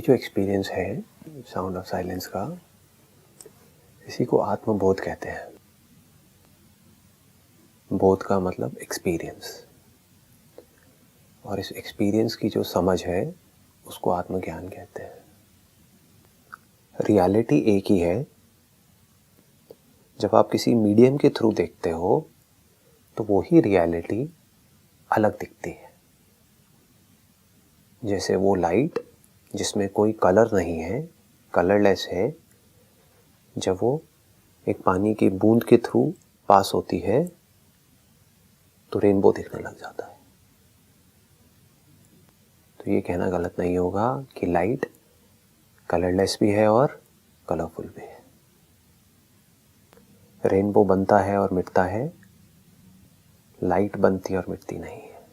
जो एक्सपीरियंस है sound of silence का, इसी को आत्मबोध कहते हैं। बोध का मतलब एक्सपीरियंस, और इस एक्सपीरियंस की जो समझ है उसको आत्मज्ञान कहते हैं। रियलिटी एक ही है। जब आप किसी मीडियम के थ्रू देखते हो तो वही रियलिटी अलग दिखती है। जैसे वो लाइट जिसमें कोई कलर नहीं है, कलरलेस है, जब वो एक पानी की बूंद के थ्रू पास होती है तो रेनबो दिखने लग जाता है। तो ये कहना गलत नहीं होगा कि लाइट कलरलेस भी है और कलरफुल भी है। रेनबो बनता है और मिटता है, लाइट बनती और मिटती नहीं है।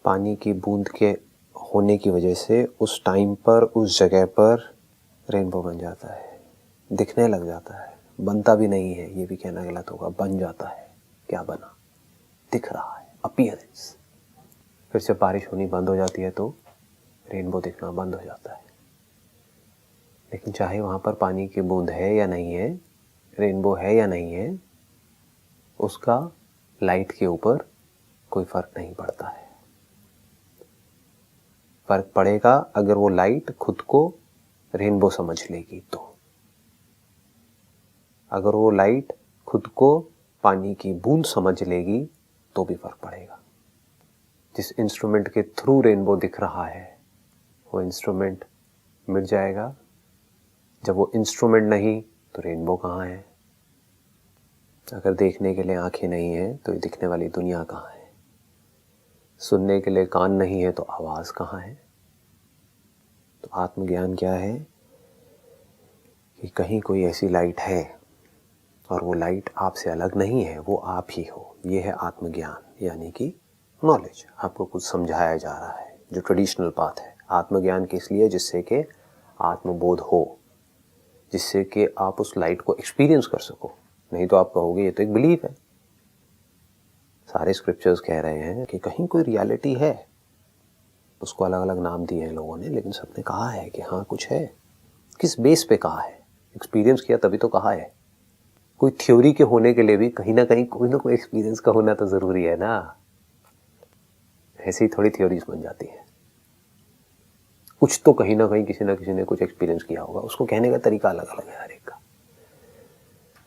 पानी की बूंद के होने की वजह से उस टाइम पर उस जगह पर रेनबो बन जाता है, दिखने लग जाता है। बनता भी नहीं है, ये भी कहना गलत होगा, बन जाता है। क्या बना? दिख रहा है, अपीयरेंस। फिर जब बारिश होनी बंद हो जाती है तो रेनबो दिखना बंद हो जाता है। लेकिन चाहे वहाँ पर पानी की बूंद है या नहीं है, रेनबो है या नहीं है, उसका लाइट के ऊपर कोई फर्क नहीं पड़ता है। फर्क पड़ेगा अगर वो लाइट खुद को रेनबो समझ लेगी तो। अगर वो लाइट खुद को पानी की बूंद समझ लेगी तो भी फर्क पड़ेगा। जिस इंस्ट्रूमेंट के थ्रू रेनबो दिख रहा है वो इंस्ट्रूमेंट मिट जाएगा। जब वो इंस्ट्रूमेंट नहीं तो रेनबो कहाँ है? अगर देखने के लिए आंखें नहीं है तो ये दिखने वाली दुनिया कहाँ है? सुनने के लिए कान नहीं है तो आवाज कहाँ है? तो आत्मज्ञान क्या है कि कहीं कोई ऐसी लाइट है और वो लाइट आपसे अलग नहीं है, वो आप ही हो। ये है आत्मज्ञान, यानी कि नॉलेज। आपको कुछ समझाया जा रहा है, जो ट्रेडिशनल पाथ है। आत्मज्ञान किस लिए? जिससे कि आत्मबोध हो, जिससे कि आप उस लाइट को एक्सपीरियंस कर सको। नहीं तो आप कहोगे ये तो एक बिलीफ है। सारे स्क्रिप्चर्स कह रहे हैं कि कहीं कोई रियलिटी है। उसको अलग अलग नाम दिए हैं लोगों ने, लेकिन सबने कहा है कि हाँ कुछ है। किस बेस पे कहा है? एक्सपीरियंस किया तभी तो कहा है। कोई थ्योरी के होने के लिए भी कहीं ना कोई एक्सपीरियंस का होना तो जरूरी है ना। ऐसी थोड़ी थ्योरीज बन जाती है। कुछ तो कहीं ना कहीं किसी ने कुछ एक्सपीरियंस किया होगा। उसको कहने का तरीका अलग अलग है हर एक का।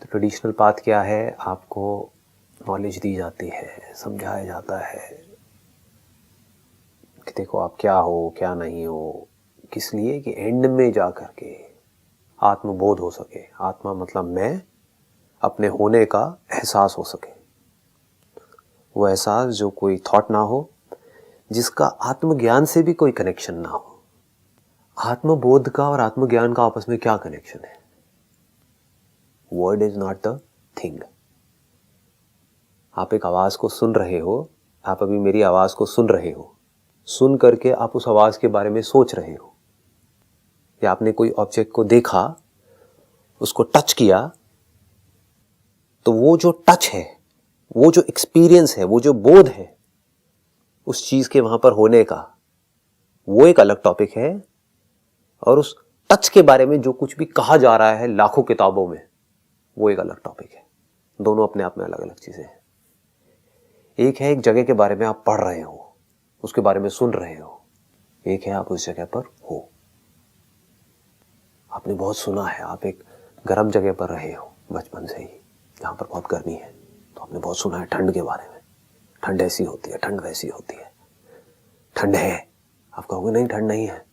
तो ट्रेडिशनल पाथ क्या है? आपको नॉलेज दी जाती है, समझाया जाता है कि देखो आप क्या हो क्या नहीं हो। किस लिए? कि एंड में जा करके आत्मबोध हो सके। आत्मा मतलब मैं, अपने होने का एहसास हो सके। वो एहसास जो कोई थॉट ना हो, जिसका आत्मज्ञान से भी कोई कनेक्शन ना हो। आत्मबोध का और आत्मज्ञान का आपस में क्या कनेक्शन है? Word is not the thing. आप एक आवाज को सुन रहे हो, आप अभी मेरी आवाज को सुन रहे हो, सुन करके आप उस आवाज के बारे में सोच रहे हो। या आपने कोई ऑब्जेक्ट को देखा, उसको टच किया, तो वो जो टच है, वो जो एक्सपीरियंस है, वो जो बोध है उस चीज के वहां पर होने का, वो एक अलग टॉपिक है। और उस टच के बारे में जो कुछ भी कहा जा रहा है लाखों किताबों में, वो एक अलग टॉपिक है। दोनों अपने आप में अलग अलग चीजें हैं। एक है एक जगह के बारे में आप पढ़ रहे हो, उसके बारे में सुन रहे हो। एक है आप उस जगह पर हो। आपने बहुत सुना है, आप एक गर्म जगह पर रहे हो बचपन से ही, जहां पर बहुत गर्मी है। तो आपने बहुत सुना है ठंड के बारे में। ठंड ऐसी होती है, ठंड वैसी होती है। ठंड है, आप कहोगे नहीं ठंड नहीं है,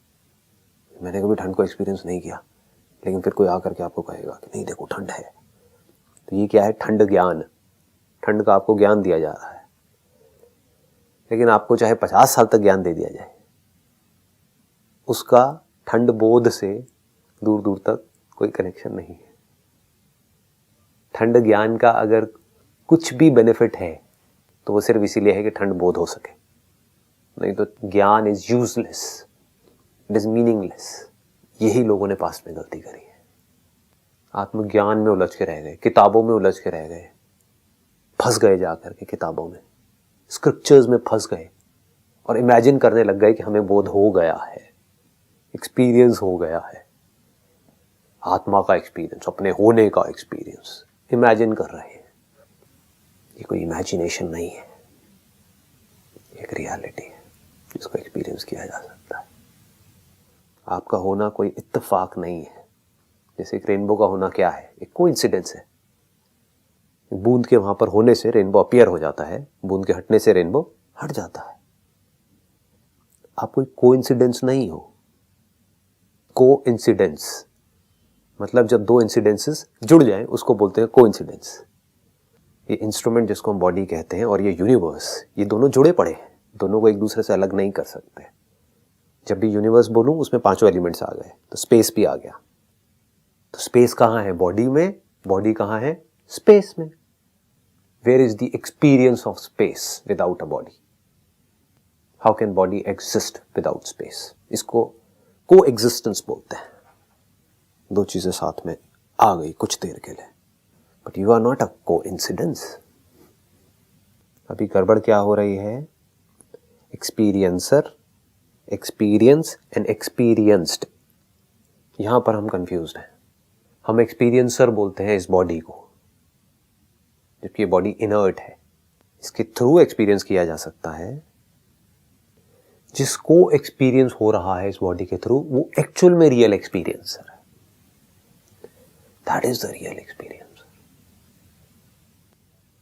मैंने कभी ठंड को एक्सपीरियंस नहीं किया। लेकिन फिर कोई आकर के आपको कहेगा कि नहीं देखो ठंड है। तो ये क्या है? ठंड ज्ञान। ठंड का आपको ज्ञान दिया जा रहा है। लेकिन आपको चाहे 50 साल तक ज्ञान दे दिया जाए, उसका ठंड बोध से दूर दूर तक कोई कनेक्शन नहीं है। ठंड ज्ञान का अगर कुछ भी बेनिफिट है तो वो सिर्फ इसीलिए है कि ठंड बोध हो सके। नहीं तो ज्ञान is useless, it is meaningless. यही लोगों ने पास्ट में गलती करी है। आत्मज्ञान में उलझ के रह गए, किताबों में उलझ के रह गए, फंस गए जाकर के किताबों में, स्क्रिप्चर्स में फंस गए और इमेजिन करने लग गए कि हमें बोध हो गया है। एक्सपीरियंस हो गया है, आत्मा का एक्सपीरियंस, अपने होने का एक्सपीरियंस इमेजिन कर रहे हैं। ये कोई इमेजिनेशन नहीं है, एक रियलिटी है जिसको एक्सपीरियंस किया जा सकता है। आपका होना कोई इत्तेफाक नहीं है। जैसे एक रेनबो का होना क्या है, एक कोइंसिडेंस है। बूंद के वहां पर होने से रेनबो अपीयर हो जाता है, बूंद के हटने से रेनबो हट जाता है। आप कोई कोइंसिडेंस नहीं हो। कोइंसिडेंस मतलब जब दो इंसिडेंसेस जुड़ जाएं उसको बोलते हैं कोइंसिडेंस। ये इंस्ट्रूमेंट जिसको हम बॉडी कहते हैं और ये यूनिवर्स, ये दोनों जुड़े पड़े हैं, दोनों को एक दूसरे से अलग नहीं कर सकते। जब भी यूनिवर्स बोलूं उसमें पांचों एलिमेंट्स आ गए, तो स्पेस भी आ गया। तो स्पेस कहाँ है? बॉडी में। बॉडी कहाँ है? स्पेस में। Where is the experience of space without a body? How can body exist without space? इसको को एग्जिस्टेंस बोलते हैं। दो चीजें साथ में आ गई कुछ देर के लिए, but you are not a coincidence. अभी गड़बड़ क्या हो रही है? एक्सपीरियंसर, एक्सपीरियंस एंड एक्सपीरियंस्ड, यहां पर हम कंफ्यूज्ड हैं। हम एक्सपीरियंसर बोलते हैं इस बॉडी को, जबकि ये बॉडी इनर्ट है। इसके थ्रू एक्सपीरियंस किया जा सकता है। जिसको एक्सपीरियंस हो रहा है इस बॉडी के थ्रू, वो एक्चुअल में रियल एक्सपीरियंसर है। That is the real experience.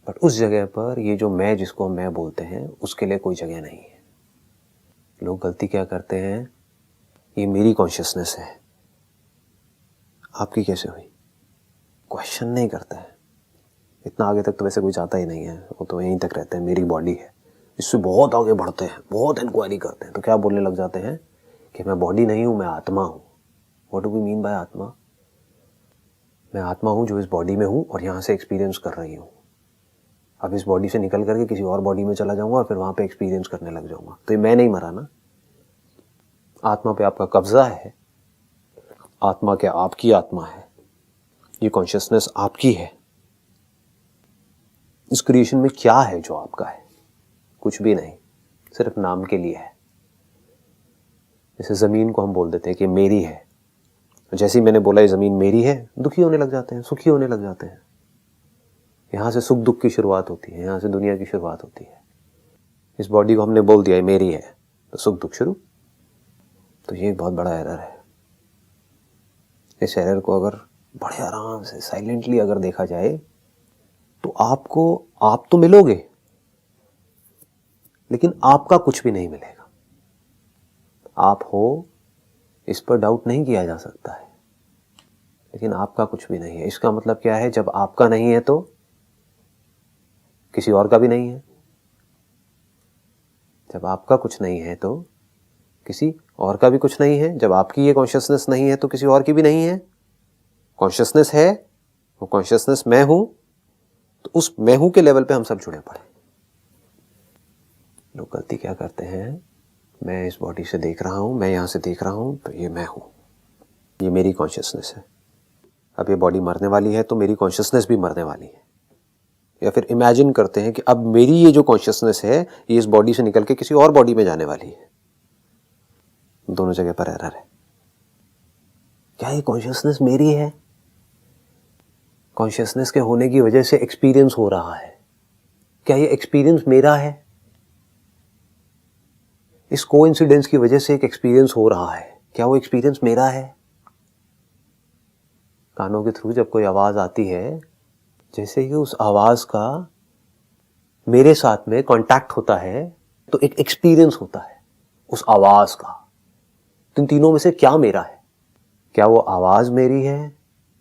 But उस जगह पर ये जो मैं, जिसको हम मैं बोलते हैं, उसके लिए कोई जगह नहीं है। लोग गलती क्या करते हैं, ये मेरी कॉन्शियसनेस है, आपकी कैसे हुई? क्वेश्चन नहीं करता है। इतना आगे तक तो वैसे कोई जाता ही नहीं है, वो तो यहीं तक रहते हैं, मेरी बॉडी है। इससे बहुत आगे बढ़ते हैं, बहुत इंक्वायरी करते हैं, तो क्या बोलने लग जाते हैं कि मैं बॉडी नहीं हूं, मैं आत्मा हूं। What do we mean by atma? मैं आत्मा हूं जो इस बॉडी में हूं और यहां से एक्सपीरियंस कर रही हूं। अब इस बॉडी से निकल करके किसी और बॉडी में चला जाऊंगा और फिर वहां पे एक्सपीरियंस करने लग जाऊंगा, तो ये मैं नहीं मरा ना। आत्मा पे आपका कब्जा है। आत्मा क्या आपकी आत्मा है? ये कॉन्शियसनेस आपकी है। इस क्रिएशन में क्या है जो आपका है? कुछ भी नहीं, सिर्फ नाम के लिए है। जैसे जमीन को हम बोल देते हैं कि मेरी है, जैसे ही मैंने बोला ये जमीन मेरी है, दुखी होने लग जाते हैं, सुखी होने लग जाते हैं। यहां से सुख दुख की शुरुआत होती है, यहां से दुनिया की शुरुआत होती है। इस बॉडी को हमने बोल दिया ये मेरी है, तो सुख दुख शुरू। तो ये एक बहुत बड़ा एरर है। इस एरर को अगर बड़े आराम से साइलेंटली अगर देखा जाए तो आप तो मिलोगे, लेकिन आपका कुछ भी नहीं मिलेगा। आप हो, इस पर डाउट नहीं किया जा सकता है, लेकिन आपका कुछ भी नहीं है। इसका मतलब क्या है? जब आपका नहीं है तो किसी और का भी नहीं है। जब आपका कुछ नहीं है तो किसी और का भी कुछ नहीं है। जब आपकी ये कॉन्शियसनेस नहीं है तो किसी और की भी नहीं है। कॉन्शियसनेस है, वो कॉन्शियसनेस मैं हूं, तो उस मैं हूं के लेवल पे हम सब जुड़े पड़े। लोग गलती क्या करते हैं, मैं इस बॉडी से देख रहा हूं, मैं यहां से देख रहा हूं, तो ये मैं हूं, ये मेरी कॉन्शियसनेस है। अब ये बॉडी मरने वाली है तो मेरी कॉन्शियसनेस भी मरने वाली है। या फिर इमेजिन करते हैं कि अब मेरी ये जो कॉन्शियसनेस है ये इस बॉडी से निकल के किसी और बॉडी में जाने वाली है। दोनों जगह पर एरर है। क्या ये कॉन्शियसनेस मेरी है? कॉन्शियसनेस के होने की वजह से एक्सपीरियंस हो रहा है। क्या ये एक्सपीरियंस मेरा है? इस कोइंसिडेंस की वजह से एक एक्सपीरियंस हो रहा है, क्या वो एक्सपीरियंस मेरा है? कानों के थ्रू जब कोई आवाज आती है, जैसे ही उस आवाज का मेरे साथ में कांटेक्ट होता है तो एक एक्सपीरियंस होता है उस आवाज का। तो इन तीनों में से क्या मेरा है? क्या वो आवाज मेरी है?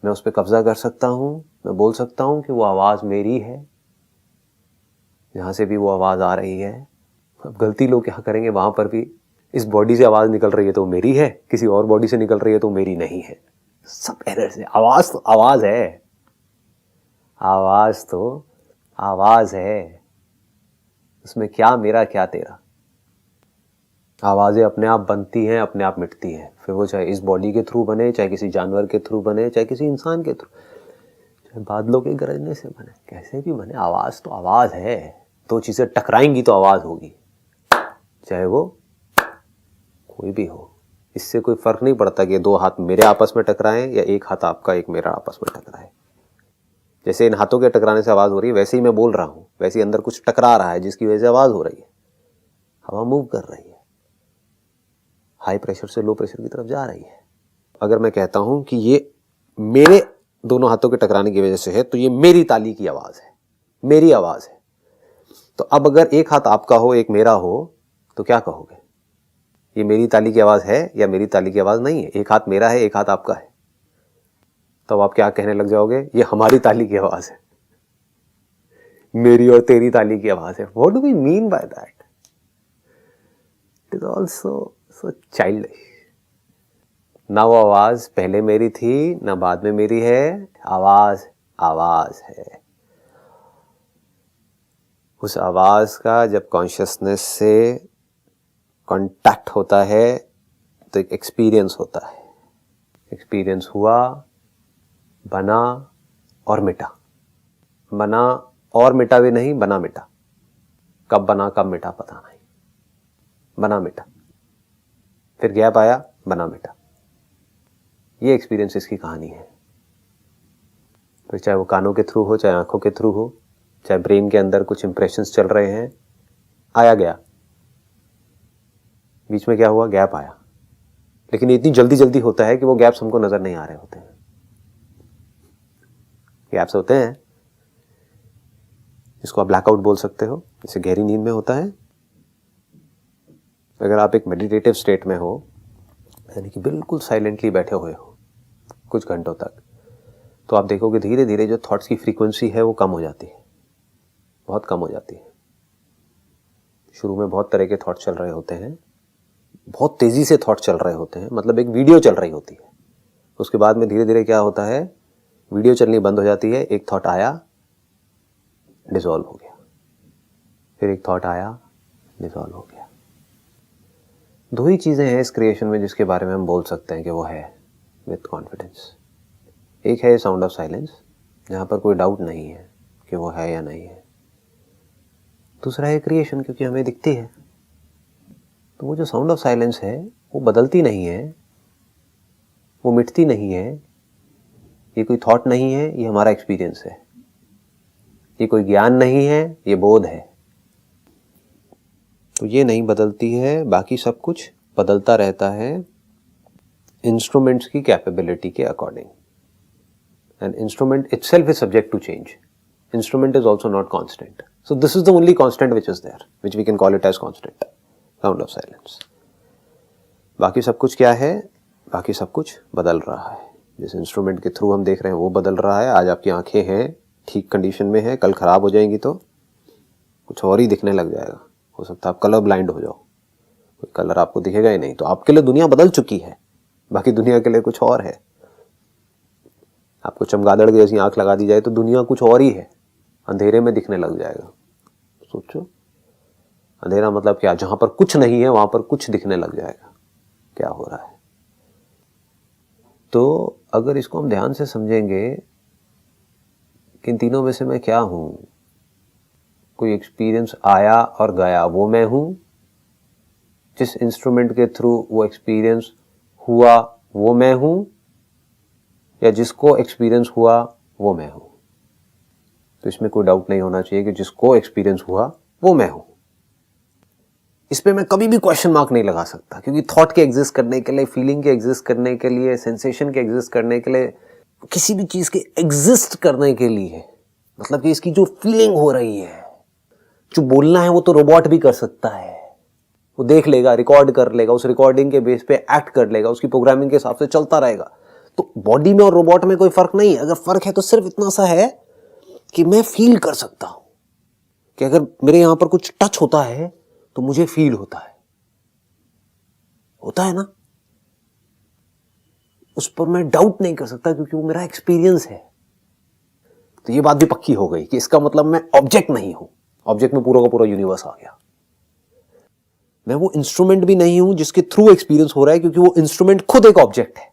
मैं उस पर कब्जा कर सकता हूं, मैं बोल सकता हूं कि वो आवाज मेरी है, जहां से भी वो आवाज आ रही है। अब गलती लोग क्या करेंगे, वहां पर भी इस बॉडी से आवाज निकल रही है तो मेरी है, किसी और बॉडी से निकल रही है तो मेरी नहीं है। सब एरर है। आवाज तो आवाज है, आवाज तो आवाज है, उसमें क्या मेरा क्या तेरा। आवाजें अपने आप बनती हैं, अपने आप मिटती हैं, फिर वो चाहे इस बॉडी के थ्रू बने, चाहे किसी जानवर के थ्रू बने, चाहे किसी इंसान के थ्रू, चाहे बादलों के गरजने से बने, कैसे भी बने, आवाज तो आवाज है। दो चीजें टकराएंगी तो आवाज होगी, चाहे वो कोई भी हो। इससे कोई फर्क नहीं पड़ता कि दो हाथ मेरे आपस में टकराएं या एक हाथ आपका एक मेरा आपस में टकराए। जैसे इन हाथों के टकराने से आवाज हो रही है, वैसे ही मैं बोल रहा हूं, वैसे ही अंदर कुछ टकरा रहा है जिसकी वजह से आवाज हो रही है। हवा मूव कर रही है, हाई प्रेशर से लो प्रेशर की तरफ जा रही है। अगर मैं कहता हूं कि ये मेरे दोनों हाथों के टकराने की वजह से है, तो ये मेरी ताली की आवाज है, मेरी आवाज है। तो अब अगर एक हाथ आपका हो एक मेरा हो तो क्या कहोगे? ये मेरी ताली की आवाज है या मेरी ताली की आवाज नहीं है? एक हाथ मेरा है एक हाथ आपका है, तो आप क्या कहने लग जाओगे? ये हमारी ताली की आवाज है, मेरी और तेरी ताली की आवाज है। What do we mean by that? It is also so childish. ना वो आवाज पहले मेरी थी ना बाद में मेरी है, आवाज आवाज है। उस आवाज का जब कॉन्शियसनेस से कांटेक्ट होता है तो एक एक्सपीरियंस होता है। एक्सपीरियंस हुआ, बना और मिटा। बना और मिटा भी नहीं, बना मिटा। कब बना कब मिटा पता नहीं, बना मिटा। फिर गैप आया, बना मिटा। ये एक्सपीरियंस इसकी कहानी है। फिर चाहे वो कानों के थ्रू हो, चाहे आंखों के थ्रू हो, चाहे ब्रेन के अंदर कुछ इंप्रेशंस चल रहे हैं, आया गया, बीच में क्या हुआ? गैप आया। लेकिन इतनी जल्दी जल्दी होता है कि वो गैप्स हमको नजर नहीं आ रहे होते हैं। गैप्स होते हैं जिसको आप ब्लैकआउट बोल सकते हो, जैसे गहरी नींद में होता है। अगर आप एक मेडिटेटिव स्टेट में हो, यानी कि बिल्कुल साइलेंटली बैठे हुए हो कुछ घंटों तक, तो आप देखोगे धीरे धीरे जो थॉट्स की फ्रीक्वेंसी है वो कम हो जाती है, बहुत कम हो जाती है। शुरू में बहुत तरह के थॉट चल रहे होते हैं, बहुत तेजी से थॉट चल रहे होते हैं, मतलब एक वीडियो चल रही होती है। उसके बाद में धीरे धीरे क्या होता है, वीडियो चलनी बंद हो जाती है। एक थॉट आया, डिसॉल्व हो गया, फिर एक थॉट आया, डिसॉल्व हो गया। दो ही चीजें हैं इस क्रिएशन में जिसके बारे में हम बोल सकते हैं कि वो है विथ कॉन्फिडेंस। एक है साउंड ऑफ साइलेंस, जहां पर कोई डाउट नहीं है कि वो है या नहीं है। दूसरा है क्रिएशन, क्योंकि हमें दिखती है। तो वो जो साउंड ऑफ साइलेंस है वो बदलती नहीं है, वो मिटती नहीं है। ये कोई थॉट नहीं है, ये हमारा एक्सपीरियंस है। ये कोई ज्ञान नहीं है, ये बोध है। तो ये नहीं बदलती है, बाकी सब कुछ बदलता रहता है इंस्ट्रूमेंट्स की कैपेबिलिटी के अकॉर्डिंग। And instrument itself is subject to change. Instrument is also not constant. So this is the only constant which is there, which we can call it as constant. Sound of silence. बाकी सब कुछ क्या है? बाकी सब कुछ बदल रहा है। जिस इंस्ट्रूमेंट के थ्रू हम देख रहे हैं वो बदल रहा है। आज आपकी आंखें हैं, ठीक कंडीशन में है, कल खराब हो जाएंगी तो कुछ और ही दिखने लग जाएगा। हो सकता है आप कलर ब्लाइंड हो जाओ, कोई कलर आपको दिखेगा ही नहीं। तो आपके लिए दुनिया बदल चुकी है, बाकी दुनिया के लिए कुछ और है। आपको चमगादड़ की जैसी आंख लगा दी जाए तो दुनिया कुछ और ही है, अंधेरे में दिखने लग जाएगा। सोचो, अंधेरा मतलब क्या? जहां पर कुछ नहीं है वहां पर कुछ दिखने लग जाएगा। क्या हो रहा है? तो अगर इसको हम ध्यान से समझेंगे कि इन तीनों में से मैं क्या हूं, कोई एक्सपीरियंस आया और गया, वो मैं हूं। जिस इंस्ट्रूमेंट के थ्रू वो एक्सपीरियंस हुआ वो मैं हूं, या जिसको एक्सपीरियंस हुआ वो मैं हूं। तो इसमें कोई डाउट नहीं होना चाहिए कि जिसको एक्सपीरियंस हुआ वो मैं हूं। इस पे मैं कभी भी क्वेश्चन मार्क नहीं लगा सकता, क्योंकि थॉट के एग्जिस्ट करने के लिए, फीलिंग के एग्जिस्ट करने के लिए, सेंसेशन के एग्जिस्ट करने के लिए, किसी भी चीज के एग्जिस्ट करने के लिए, मतलब कि इसकी जो फीलिंग हो रही है, जो बोलना है, वो तो रोबोट भी कर सकता है। वो देख लेगा, रिकॉर्ड कर लेगा, उस रिकॉर्डिंग के बेस पे एक्ट कर लेगा, उसकी प्रोग्रामिंग के हिसाब से चलता रहेगा। तो बॉडी में और रोबोट में कोई फर्क नहीं है। अगर फर्क है तो सिर्फ इतना सा है कि मैं फील कर सकता हूं कि अगर मेरे यहां पर कुछ टच होता है तो मुझे फील होता है ना। उस पर मैं डाउट नहीं कर सकता क्योंकि वो मेरा एक्सपीरियंस है। तो ये बात भी पक्की हो गई कि इसका मतलब मैं ऑब्जेक्ट नहीं हूं। ऑब्जेक्ट में पूरा का पूरा यूनिवर्स आ गया। मैं वो इंस्ट्रूमेंट भी नहीं हूं जिसके थ्रू एक्सपीरियंस हो रहा है, क्योंकि वो इंस्ट्रूमेंट खुद एक ऑब्जेक्ट है।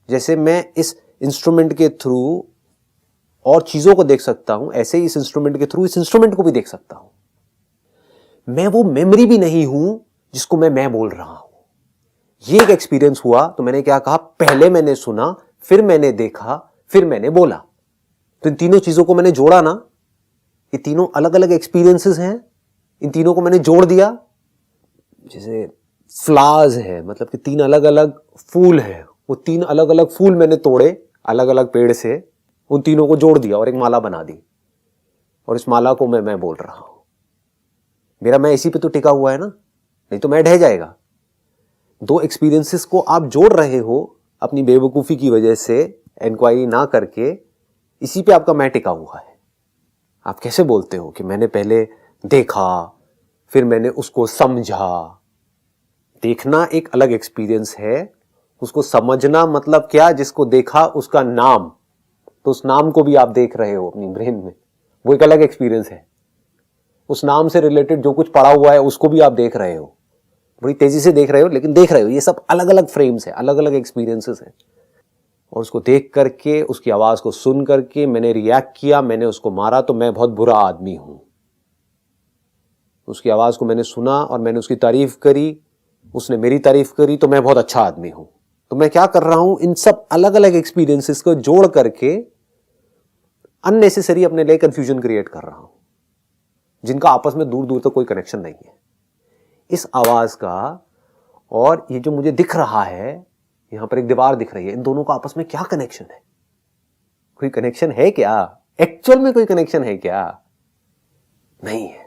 जैसे मैं इस इंस्ट्रूमेंट के थ्रू और चीजों को देख सकता हूं, ऐसे ही इस इंस्ट्रूमेंट के थ्रू इस इंस्ट्रूमेंट को भी देख सकता हूं। मैं वो मेमोरी भी नहीं हूं जिसको मैं बोल रहा हूं। ये एक एक्सपीरियंस हुआ तो मैंने क्या कहा, पहले मैंने सुना, फिर मैंने देखा, फिर मैंने बोला। तो इन तीनों चीजों को मैंने जोड़ा ना, ये तीनों अलग अलग एक्सपीरियंसेस हैं, इन तीनों को मैंने जोड़ दिया। जैसे फ्लावर्स है, मतलब कि तीन अलग अलग फूल हैं, वो तीन अलग अलग फूल मैंने तोड़े अलग अलग पेड़ से, उन तीनों को जोड़ दिया और एक माला बना दी, और इस माला को मैं बोल रहा हूं। मेरा मैं इसी पे तो टिका हुआ है ना, नहीं तो मैं ढह जाएगा। दो एक्सपीरियंसेस को आप जोड़ रहे हो अपनी बेवकूफी की वजह से, इंक्वायरी ना करके, इसी पे आपका मैं टिका हुआ है। आप कैसे बोलते हो कि मैंने पहले देखा फिर मैंने उसको समझा। देखना एक अलग एक्सपीरियंस है, उसको समझना मतलब क्या, जिसको देखा उसका नाम, तो उस नाम को भी आप देख रहे हो अपनी ब्रेन में, वो एक अलग एक्सपीरियंस है। उस नाम से रिलेटेड जो कुछ पड़ा हुआ है उसको भी आप देख रहे हो, बड़ी तेजी से देख रहे हो, लेकिन देख रहे हो। ये सब अलग अलग फ्रेम्स है, अलग अलग एक्सपीरियंसेस हैं। और उसको देख करके, उसकी आवाज को सुन करके मैंने रिएक्ट किया, मैंने उसको मारा तो मैं बहुत बुरा आदमी हूं। उसकी आवाज को मैंने सुना और मैंने उसकी तारीफ करी, उसने मेरी तारीफ करी तो मैं बहुत अच्छा आदमी हूं। तो मैं क्या कर रहा हूं, इन सब अलग अलग एक्सपीरियंसेस को जोड़ करके अननेसेसरी अपने लिए कंफ्यूजन क्रिएट कर रहा हूं, जिनका आपस में दूर दूर तक कोई कनेक्शन नहीं है। इस आवाज का और ये जो मुझे दिख रहा है, यहां पर एक दीवार दिख रही है, इन दोनों का आपस में क्या कनेक्शन है? कोई कनेक्शन है क्या? एक्चुअल में कोई कनेक्शन है क्या? नहीं है।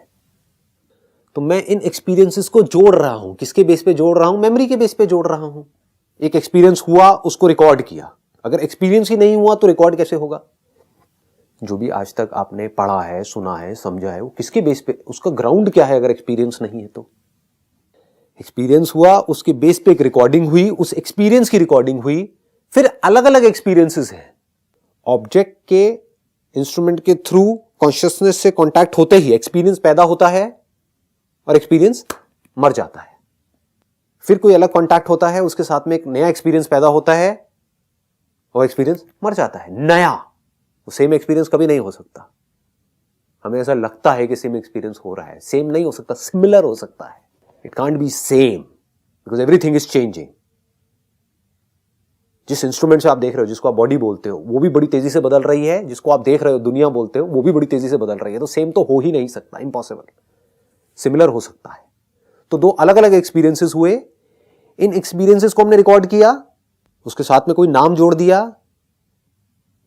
तो मैं इन एक्सपीरियंसेस को जोड़ रहा हूं। किसके बेस पे जोड़ रहा हूं? मेमोरी के बेस पे जोड़ रहा हूं। एक एक्सपीरियंस हुआ, उसको रिकॉर्ड किया। अगर एक्सपीरियंस ही नहीं हुआ तो रिकॉर्ड कैसे होगा? जो भी आज तक आपने पढ़ा है, सुना है, समझा है, वो किसके बेस पे, उसका ग्राउंड क्या है? अगर एक्सपीरियंस नहीं है तो एक्सपीरियंस हुआ, उसके बेस पे एक रिकॉर्डिंग हुई, उस एक्सपीरियंस की रिकॉर्डिंग हुई, फिर अलग अलग एक्सपीरियंसेस हैं। ऑब्जेक्ट के इंस्ट्रूमेंट के थ्रू कॉन्शियसनेस से कांटेक्ट होते ही एक्सपीरियंस पैदा होता है और एक्सपीरियंस मर जाता है। फिर कोई अलग कांटेक्ट होता है, उसके साथ में एक नया एक्सपीरियंस पैदा होता है और एक्सपीरियंस मर जाता है। नया, वो सेम एक्सपीरियंस कभी नहीं हो सकता। हमें ऐसा लगता है कि सेम एक्सपीरियंस हो रहा है, सेम नहीं हो सकता, सिमिलर हो सकता है। It can't be same because everything is changing. जिस इंस्ट्रूमेंट से आप देख रहे हो, जिसको आप बॉडी बोलते हो, वो भी बड़ी तेजी से बदल रही है। जिसको आप देख रहे हो, दुनिया बोलते हो, वो भी बड़ी तेजी से बदल रही है। तो सेम तो हो ही नहीं सकता, इम्पॉसिबल। सिमिलर हो सकता है। तो दो अलग अलग एक्सपीरियंसेस हुए, इन एक्सपीरियंसेस को हमने रिकॉर्ड किया, उसके साथ में कोई नाम जोड़ दिया।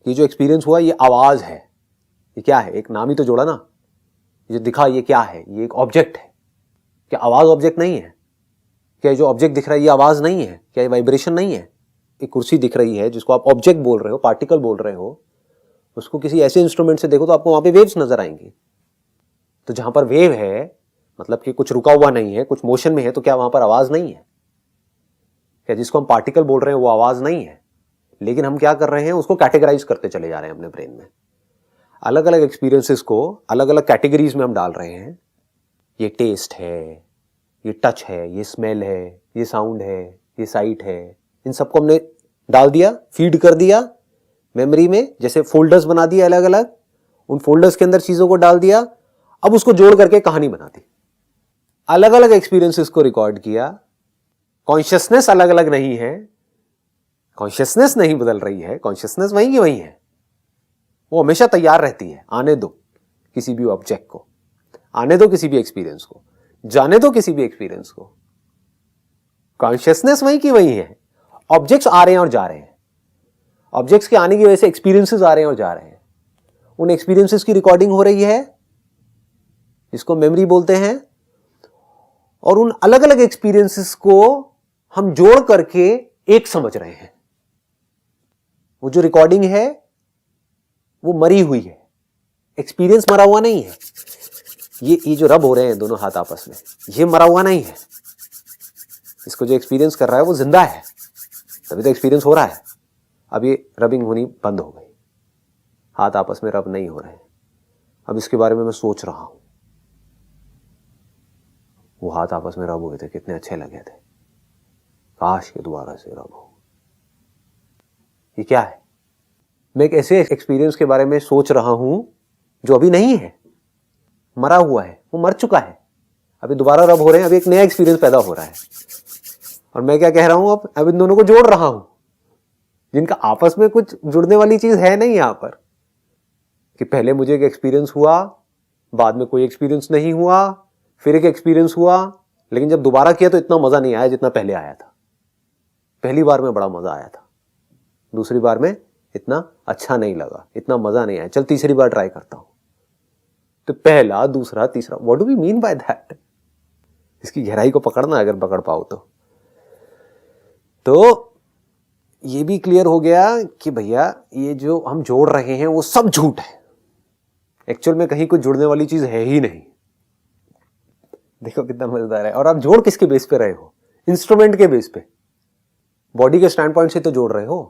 ये जो एक्सपीरियंस हुआ, ये आवाज है। ये क्या है? एक नाम ही तो जोड़ा ना। ये जो दिखा, ये क्या है? ये एक ऑब्जेक्ट है। क्या आवाज ऑब्जेक्ट नहीं है? क्या जो ऑब्जेक्ट दिख रहा है ये आवाज नहीं है? क्या ये वाइब्रेशन नहीं है? एक कुर्सी दिख रही है जिसको आप ऑब्जेक्ट बोल रहे हो, पार्टिकल बोल रहे हो, उसको किसी ऐसे इंस्ट्रूमेंट से देखो तो आपको वहां पे वेव्स नजर आएंगी। तो जहां पर वेव है, मतलब कि कुछ रुका हुआ नहीं है, कुछ मोशन में है, तो क्या वहां पर आवाज नहीं है? क्या जिसको हम पार्टिकल बोल रहे हैं वो आवाज नहीं है? लेकिन हम क्या कर रहे हैं, उसको कैटेगराइज करते चले जा रहे हैं अपने ब्रेन में। अलग अलग एक्सपीरियंसेस को अलग अलग कैटेगरीज में हम डाल रहे हैं। ये टेस्ट है, ये टच है, ये स्मेल है, ये साउंड है, ये साइट है। इन सबको हमने डाल दिया, फीड कर दिया मेमोरी में, जैसे फोल्डर्स बना दिए अलग अलग। उन फोल्डर्स के अंदर चीजों को डाल दिया, अब उसको जोड़ करके कहानी बना दी। अलग अलग एक्सपीरियंसेस को रिकॉर्ड किया। कॉन्शियसनेस अलग अलग नहीं है, कॉन्शियसनेस नहीं बदल रही है, कॉन्शियसनेस वहीं की वहीं है। वो हमेशा तैयार रहती है। आने दो किसी भी ऑब्जेक्ट को, आने दो किसी भी एक्सपीरियंस को, जाने दो किसी भी एक्सपीरियंस को। कॉन्शियसनेस वहीं की वहीं है। ऑब्जेक्ट्स आ रहे हैं और जा रहे हैं। ऑब्जेक्ट्स के आने की वजह से एक्सपीरियंसेस आ रहे हैं और जा रहे हैं। उन एक्सपीरियंसेस की रिकॉर्डिंग हो रही है, जिसको मेमोरी बोलते हैं। और उन अलग अलग एक्सपीरियंसेस को हम जोड़ करके एक समझ रहे हैं। वो जो रिकॉर्डिंग है वो मरी हुई है, एक्सपीरियंस मरा हुआ नहीं है। ये जो रब हो रहे हैं दोनों हाथ आपस में, ये मरा हुआ नहीं है। इसको जो एक्सपीरियंस कर रहा है वो जिंदा है, तभी तो एक्सपीरियंस हो रहा है। अब ये रबिंग होनी बंद हो गई, हाथ आपस में रब नहीं हो रहे हैं। अब इसके बारे में मैं सोच रहा हूं, वो हाथ आपस में रब हुए थे, कितने अच्छे लगे थे, काश के दोबारा से रब हो। ये क्या है? मैं एक ऐसे एक्सपीरियंस के बारे में सोच रहा हूं जो अभी नहीं है, मरा हुआ है, वो मर चुका है। अभी दोबारा रब हो रहे हैं, अभी एक नया एक्सपीरियंस पैदा हो रहा है। और मैं क्या कह रहा हूं, अब इन दोनों को जोड़ रहा हूं, जिनका आपस में कुछ जुड़ने वाली चीज है नहीं यहां पर, कि पहले मुझे एक एक्सपीरियंस हुआ, बाद में कोई एक्सपीरियंस नहीं हुआ, फिर एक एक्सपीरियंस हुआ, लेकिन जब दोबारा किया तो इतना मजा नहीं आया जितना पहले आया था। पहली बार में बड़ा मजा आया था, दूसरी बार में इतना अच्छा नहीं लगा, इतना मजा नहीं आया, चल तीसरी बार ट्राई करता हूं। तो पहला, दूसरा, तीसरा, what do we mean by that? इसकी गहराई को पकड़ना अगर पकड़ पाओ तो ये भी क्लियर हो गया कि भैया ये जो हम जोड़ रहे हैं वो सब झूठ है, एक्चुअल में कहीं कुछ जुड़ने वाली चीज है ही नहीं। देखो कितना मजेदार है। और आप जोड़ किसके बेस पे रहे हो? इंस्ट्रूमेंट के बेस पे, बॉडी के स्टैंड पॉइंट से तो जोड़ रहे हो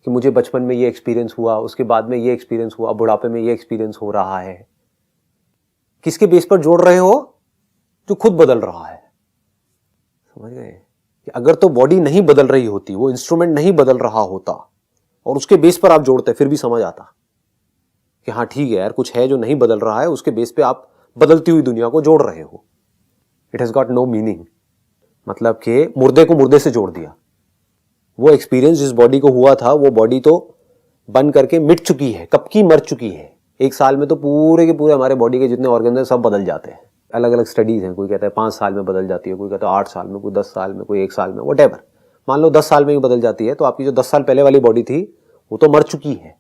कि मुझे बचपन में ये एक्सपीरियंस हुआ, उसके बाद में ये एक्सपीरियंस हुआ, बुढ़ापे में ये एक्सपीरियंस हो रहा है। किसके बेस पर जोड़ रहे हो? जो खुद बदल रहा है। समझ गए कि अगर तो बॉडी नहीं बदल रही होती, वो इंस्ट्रूमेंट नहीं बदल रहा होता और उसके बेस पर आप जोड़ते, फिर भी समझ आता कि हाँ ठीक है यार, कुछ है जो नहीं बदल रहा है, उसके बेस पे आप बदलती हुई दुनिया को जोड़ रहे हो। It has got no meaning. मतलब कि मुर्दे को मुर्दे से जोड़ दिया। वो एक्सपीरियंस जिस बॉडी को हुआ था, वो बॉडी तो बन करके मिट चुकी है, कब की मर चुकी है। 1 साल में तो पूरे के पूरे हमारे बॉडी के जितने ऑर्गन हैं सब बदल जाते हैं। अलग अलग स्टडीज हैं, कोई कहता है 5 साल में बदल जाती है, कोई कहता है 8 साल में, कोई 10 साल में, कोई 1 साल में, व्हाटएवर। मान लो 10 साल में ही बदल जाती है, तो आपकी जो 10 साल पहले वाली बॉडी थी वो तो मर चुकी है।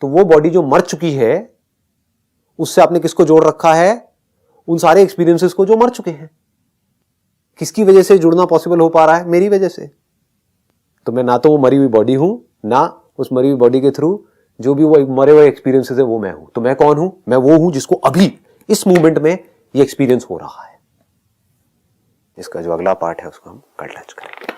तो वो बॉडी जो मर चुकी है, उससे आपने किसको जोड़ रखा है? उन सारे एक्सपीरियंसेस को जो मर चुके हैं। किसकी वजह से जुड़ना पॉसिबल हो पा रहा है? मेरी वजह से। तो मैं ना तो वो मरी हुई बॉडी हूं, ना उस मरी हुई बॉडी के थ्रू जो भी वो मरे हुए एक्सपीरियंसेस है वो मैं हूं। तो मैं कौन हूं? मैं वो हूं जिसको अभी इस मोमेंट में ये एक्सपीरियंस हो रहा है। इसका जो अगला पार्ट है उसको हम कल टच करेंगे।